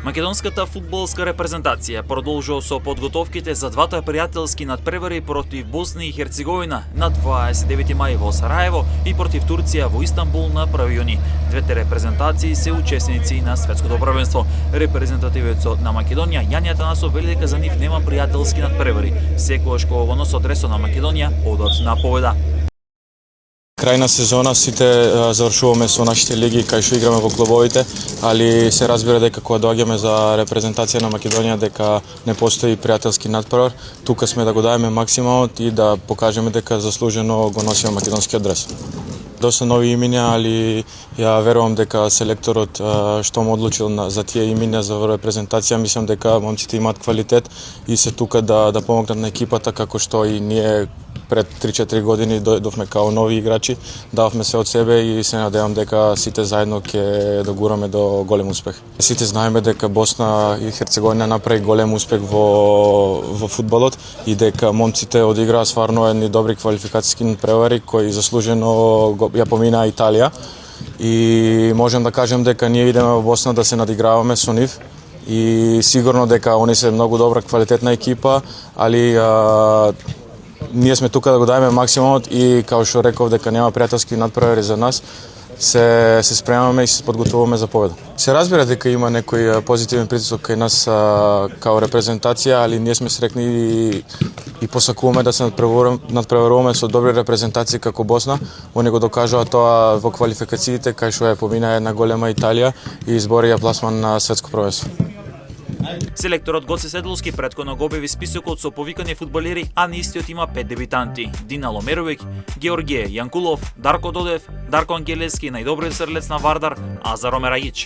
Македонската фудбалска репрезентација продолжува со подготовките за двата пријателски надпревари против Босна и Херцеговина на 29 мај во Сараево и против Турција во Истанбул на 1 јуни. Двете репрезентации се учесници на светското првенство. Репрезентативецот на Македонија Јани Атанасов вели дека за нив нема пријателски надпревари, секогаш кога во носот дресот на Македонија одат на победа. Крај на сезона сите завршуваме со нашите лиги кај што играме во клубовите, али се разбира дека кога доаѓаме за репрезентација на Македонија дека не постои пријателски надпревар. Тука сме да го дадеме максималот и да покажеме дека заслужено го носиме македонскиот дрес. Доста нови имиња, али ја верувам дека селекторот што му одлучил за тие имиња за репрезентација, мислам дека момците имаат квалитет и се тука да помогнат на екипата како што и ние пред 3-4 години дојдовме као нови играчи, дававме се од себе и се надевам дека сите заедно ќе догураме до голем успех. Сите знаеме дека Босна и Херцеговина направи голем успех во фудбалот и дека момците одиграа стварно едни добри квалификацијски надпревари кои заслужено ја поминаа Италија и можам да кажем дека ние идеме во Босна да се надиграваме со нив и сигурно дека они се многу добра квалитетна екипа, али ние сме тука да го дадеме максимумот и као што реков дека нема пријателски надпревари за нас, се спремаме и се подготвуваме за победа. Се разбира дека има некој позитивен притисок кај нас као репрезентација, али ние сме срекни и посакуваме да се надпреваруваме со добри репрезентации како Босна. Они го докажаа тоа во квалификациите кај што ја помина една голема Италија и изборија пласман на светско првенство. Селекторот Гоце Седловски претходно го објави списокот со повикани фудбалери, а на истиот има 5 дебитанти: Дина Ломеровиќ, Георгије Јанкулов, Дарко Додев, Дарко Ангелески, најдобриот стрелец на Вардар, Азар Омерајич.